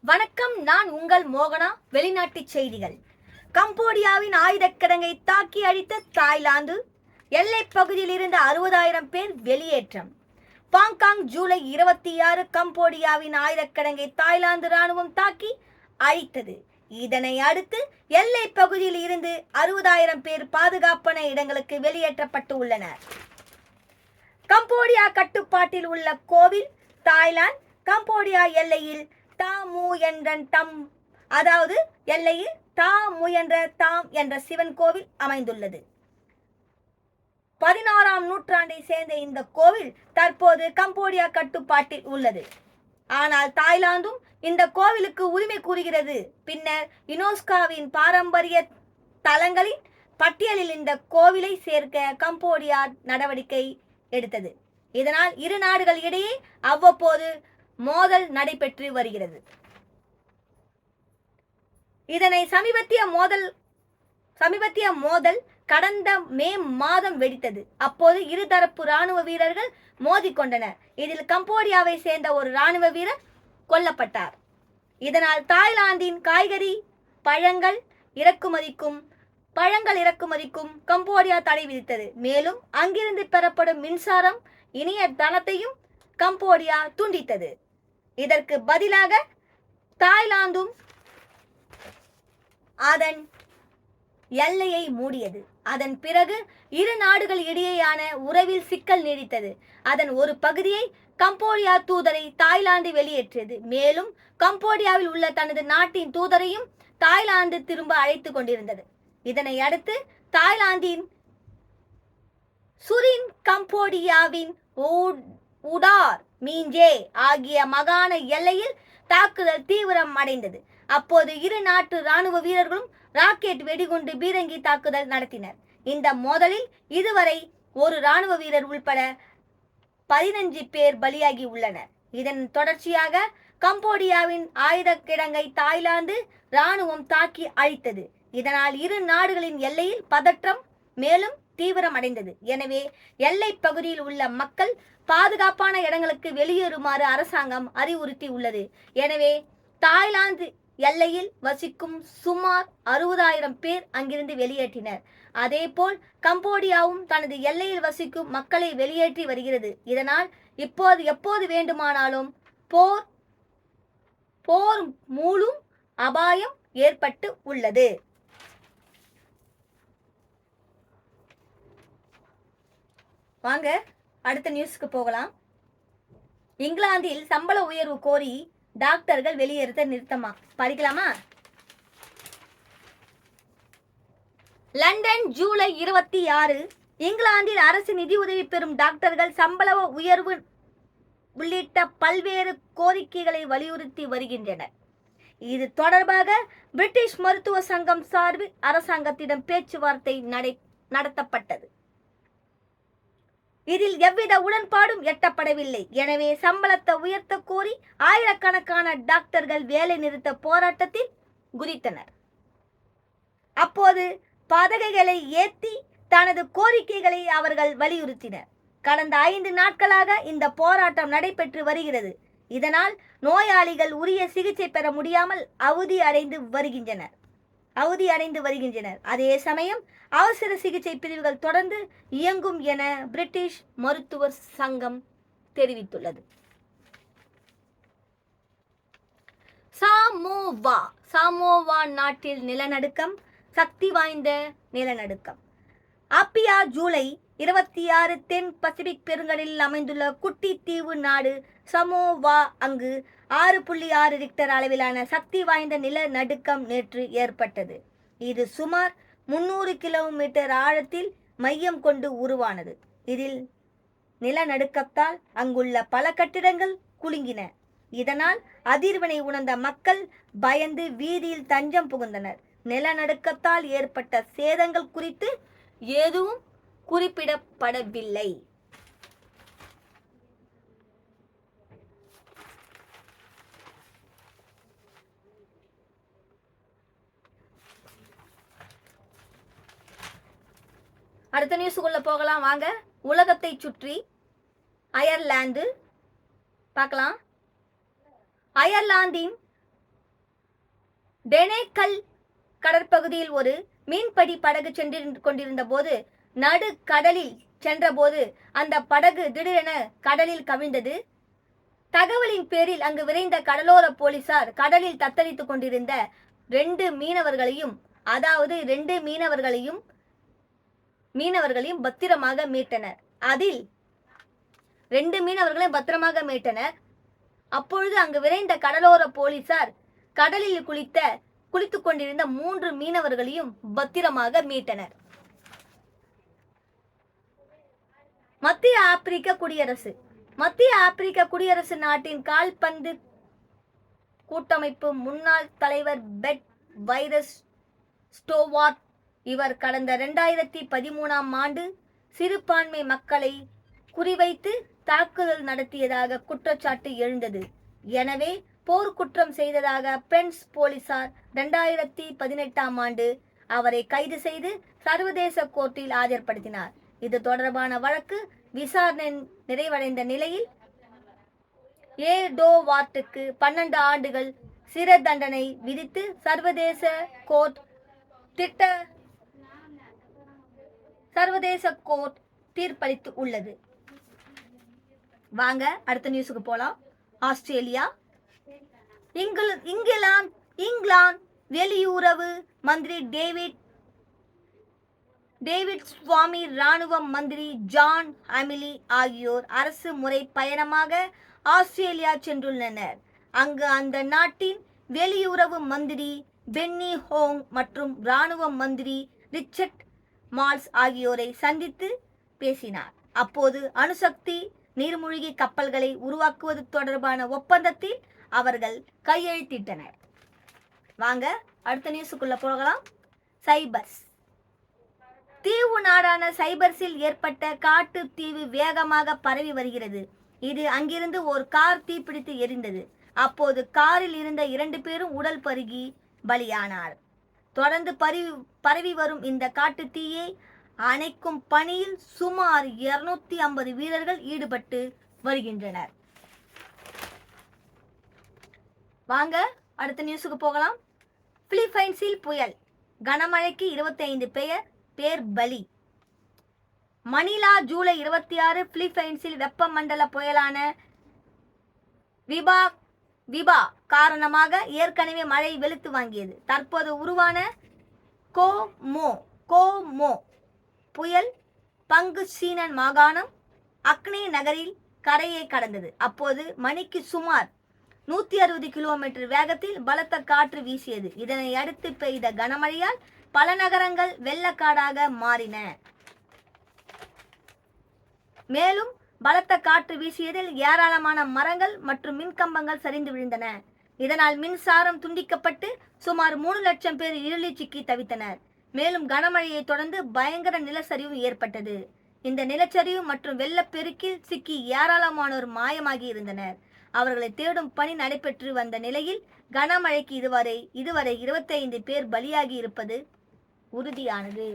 வணக்கம், நான் உங்கள் மோகனா. வெளிநாட்டு செய்திகள். கம்போடியாவின் ஆயுதக் கிடங்கை தாக்கி அழித்த தாய்லாந்து. எல்லைப் பகுதியில் இருந்த 60,000 பேர் வெளியேற்றம். பாங்காங் ஜூலை 26 கம்போடியாவின் ஆயுதக் கிடங்கை தாய்லாந்து ராணுவம் தாக்கி அழித்தது. இதனை அடுத்து எல்லைப் பகுதியில் இருந்து 60,000 பேர் பாதுகாப்பான இடங்களுக்கு வெளியேற்றப்பட்டு உள்ளனர். கம்போடியா கட்டுப்பாட்டில் உள்ள கோவில் தாய்லாந்து கம்போடியா எல்லையில் எல்லையில் தாம் என்ற சிவன் கோவில் அமைந்துள்ளது. 16ஆம் நூற்றாண்டை சேர்ந்த இந்த கோவில் தற்போது கம்போடியா கட்டுப்பாட்டில் உள்ளது. ஆனால் தாய்லாந்தும் இந்த கோவிலுக்கு உரிமை கூறுகிறது. பின்னர் யுனெஸ்கோவின் பாரம்பரிய தலங்களின் பட்டியலில் இந்த கோவிலை சேர்க்க கம்போடியா நடவடிக்கை எடுத்தது. இதனால் இரு நாடுகள் இடையே அவ்வப்போது மோதல் நடைபெற்று வருகிறது. இதனை சமீபத்திய மோதல் கடந்த மே மாதம் வெடித்தது. அப்போது இருதரப்பு ராணுவ வீரர்கள் மோதிக்கொண்டனர். இதில் கம்போடியாவை சேர்ந்த ஒரு ராணுவ வீரர் கொல்லப்பட்டார். இதனால் தாய்லாந்தின் காய்கறி பழங்கள் இறக்குமதிக்கும் கம்போடியா தடை விதித்தது. மேலும் அங்கிருந்து பெறப்படும் மின்சாரம் இணையதளத்தையும் கம்போடியா துண்டித்தது. இதற்கு பதிலாக தாய்லாந்தும் அதன் எல்லையை மூடியது. அதன் பிறகு இரு நாடுகள் இடையேயான உறவில் சிக்கல் நீடித்தது. அதன் ஒரு பகுதியை கம்போடியா தூதரை தாய்லாந்து வெளியேற்றியது. மேலும் கம்போடியாவில் உள்ள தனது நாட்டின் தூதரையும் தாய்லாந்து திரும்ப அழைத்து கொண்டிருந்தது. இதனை அடுத்து தாய்லாந்தின் சுரின் கம்போடியாவின் உடார் மீஞ்சே ஆகிய மாகாண எல்லையில் தாக்குதல் தீவிரம் அடைந்தது. அப்போது இரு நாட்டு ராணுவ வீரர்களும் ராக்கெட் வெடிகுண்டு பீரங்கி தாக்குதல் நடத்தினர். இந்த மோதலில் இதுவரை ஒரு ராணுவ வீரர் உள்பட 15 பேர் பலியாகி உள்ளனர். இதன் தொடர்ச்சியாக கம்போடியாவின் ஆயுத கிடங்கை தாய்லாந்து ராணுவம் தாக்கி அழித்தது. இதனால் இரு நாடுகளின் எல்லையில் பதற்றம் மேலும் தீவிரம் அடைந்தது. எனவே எல்லை பகுதியில் உள்ள மக்கள் பாதுகாப்பான இடங்களுக்கு வெளியேறுமாறு அரசாங்கம் அறிவுறுத்தி உள்ளது. எனவே தாய்லாந்து எல்லையில் வசிக்கும் சுமார் 60,000 பேர் அங்கிருந்து வெளியேற்றினர். அதேபோல் கம்போடியாவும் தனது எல்லையில் வசிக்கும் மக்களை வெளியேற்றி வருகிறது. இதனால் எப்போது வேண்டுமானாலும் போர் மூளும் அபாயம் ஏற்பட்டு உள்ளது. வாங்க அடுத்த நியூஸ்க்கு போகலாம். இங்கிலாந்தில் சம்பள உயர்வு கோரி டாக்டர்கள் வெளியேறுத நிறுத்தமா? படிக்கலாமா? லண்டன் ஜூலை 26 இங்கிலாந்தில் அரசு நிதியுதவி பெறும் டாக்டர்கள் சம்பள உயர்வு உள்ளிட்ட பல்வேறு கோரிக்கைகளை வலியுறுத்தி வருகின்றனர். இது தொடர்பாக பிரிட்டிஷ் மருத்துவ சங்கம் சார்பில் அரசாங்கத்திடம் பேச்சுவார்த்தை நடத்தப்பட்டது. இதில் எவ்வித உடன்பாடும் எட்டப்படவில்லை. எனவே சம்பளத்தை உயர்த்த கோரி ஆயிரக்கணக்கான டாக்டர்கள் வேலை நிறுத்த போராட்டத்தில் குதித்தனர். அப்போது பதாகைகளை ஏற்றி தனது கோரிக்கைகளை அவர்கள் வலியுறுத்தினர். கடந்த 5 நாட்களாக இந்த போராட்டம் நடைபெற்று வருகிறது. இதனால் நோயாளிகள் உரிய சிகிச்சை பெற முடியாமல் அவதி அடைந்து வருகின்றனர். அதே சமயம் அவசர சிகிச்சை பிரிவுகள் தொடர்ந்து இயங்கும் என பிரிட்டிஷ் மருத்துவர் சங்கம் தெரிவித்துள்ளது. சாமோவா நாட்டில் நிலநடுக்கம், சக்தி வாய்ந்த நிலநடுக்கம். அப்பியா ஜூலை 26 தென் பசிபிக் பெருங்கடலில் அமைந்துள்ள குட்டி தீவு நாடு சமோவா. அங்கு 6.6 ரிக்டர் அளவிலான சக்தி வாய்ந்த நிலநடுக்கம் நேற்று ஏற்பட்டது. இது சுமார் 300 கிலோமீட்டர் ஆழத்தில் மையம் கொண்டு உருவானது. இதில் நிலநடுக்கத்தால் அங்குள்ள பல கட்டிடங்கள் குலுங்கின. இதனால் அதிர்வினை உணர்ந்த மக்கள் பயந்து வீதியில் தஞ்சம் புகுந்தனர். நிலநடுக்கத்தால் ஏற்பட்ட சேதங்கள் குறித்து எதுவும் குறிப்பிடப்படவில்லை. அடுத்த நியூஸுக்குள்ள போகலாம் வாங்க. உலகத்தை சுற்றி அயர்லாந்து பார்க்கலாம். அயர்லாந்தின் டெனேக்கல் கடற்பகுதியில் ஒரு மீன்பிடி படகு சென்று கொண்டிருந்த போது நடு கடலில் சென்றபோது அந்த படகு திடீரென கடலில் கவிழ்ந்தது. தகவலின் பேரில் அங்கு விரைந்த கடலோர போலீசார் கடலில் தத்தளித்துக் கொண்டிருந்த 2 மீனவர்களையும் பத்திரமாக மீட்டனர். அதில் 2 மீனவர்களையும் பத்திரமாக மீட்டனர். அப்பொழுது அங்கு விரைந்த கடலோர போலீசார் கடலில் குளித்துக் கொண்டிருந்த 3 மீனவர்களையும் பத்திரமாக மீட்டனர். மத்திய ஆப்பிரிக்க குடியரசு நாட்டின் கால்பந்து கூட்டமைப்பு முன்னாள் தலைவர் பெட் வைரஸ் ஸ்டோவார்ட் இவர் கடந்த 2013ஆம் ஆண்டு சிறுபான்மை மக்களை குறிவைத்து தாக்குதல் நடத்தியதாக குற்றச்சாட்டு எழுந்தது. எனவே போர்க்குற்றம் செய்ததாக பிரெஞ்சு போலீசார் 2018ஆம் ஆண்டு அவரை கைது செய்து சர்வதேச கோர்ட்டில் ஆஜர்படுத்தினார். இது தொடர்பான வழக்கு விசாரணை நிறைவடைந்த நிலையில் ஏடோவார்ட்டுக்கு 12 ஆண்டுகள் சிறை தண்டனை விதித்து சர்வதேச கோர்ட் தீர்ப்பளித்து உள்ளது. வாங்க அடுத்த நியூஸுக்கு போலாம். ஆஸ்திரேலியா, இங்கிலாந்து வெளியுறவு மந்திரி டேவிட் சுவாமி, ராணுவ மந்திரி ஜான் ஹமிலி ஆகியோர் அரசு முறை பயணமாக ஆஸ்திரேலியா சென்றுள்ளனர். அங்கு அந்த நாட்டின் வெளியுறவு மந்திரி பென்னி ஹோங் மற்றும் ராணுவ மந்திரி ரிச்சர்ட் மால்ஸ் ஆகியோரை சந்தித்து பேசினார். அப்போது அணுசக்தி நீர்மூழ்கி கப்பல்களை உருவாக்குவது தொடர்பான ஒப்பந்தத்தில் அவர்கள் கையெழுத்திட்டனர். வாங்க அடுத்த நியூஸுக்குள்ள போகலாம். சைபர்ஸ். தீவு நாடான சைபர்ஸில் ஏற்பட்ட காட்டு தீவு வேகமாக பரவி வருகிறது. இது அங்கிருந்து ஒரு கார் தீப்பிடித்து எரிந்தது. அப்போது காரில் இருந்த 2 பேரும் உடல் பருகி பலியானார். தொடர்ந்து பரவி வரும் இந்த காட்டு தீயை அணைக்கும் பணியில் சுமார் 250 வீரர்கள் ஈடுபட்டு வருகின்றனர். வாங்க அடுத்த நியூஸுக்கு போகலாம். பிலிப்பைன்ஸில் புயல், கனமழைக்கு 25 பேர் பலி. மணிலா ஜூலை 26 பிலிப்பைன்ஸில் வெப்பமண்டல புயலான விபா காரணமாக ஏற்கனவே மழை வெளுத்து வாங்கியது. தற்போது உருவான கோமோ புயல் பங்குசீனன் மாகாணம் அக்னே நகரில் கரையை கடந்தது. அப்போது மணிக்கு சுமார் 160 கிலோமீட்டர் வேகத்தில் பலத்த காற்று வீசியது. இதனை அடுத்து பெய்த கனமழையால் பல நகரங்கள் வெள்ளக்காடாக மாறின. மேலும் பலத்த காற்று வீசியதில் ஏராளமான மரங்கள் மற்றும் மின்கம்பங்கள் சரிந்து விழுந்தன. இதனால் மின்சாரம் துண்டிக்கப்பட்டு சுமார் 3 லட்சம் பேர் இருளில் சிக்கி தவித்தனர். மேலும் கனமழையை தொடர்ந்து பயங்கர நிலச்சரிவும் ஏற்பட்டது. இந்த நிலச்சரிவு மற்றும் வெள்ளப்பெருக்கில் சிக்கி ஏராளமானோர் மாயமாகி இருந்தனர். அவர்களை தேடும் பணி நடைபெற்று வந்த நிலையில் கனமழைக்கு இதுவரை 25 பேர் பலியாகி இருப்பது உறுதியானது.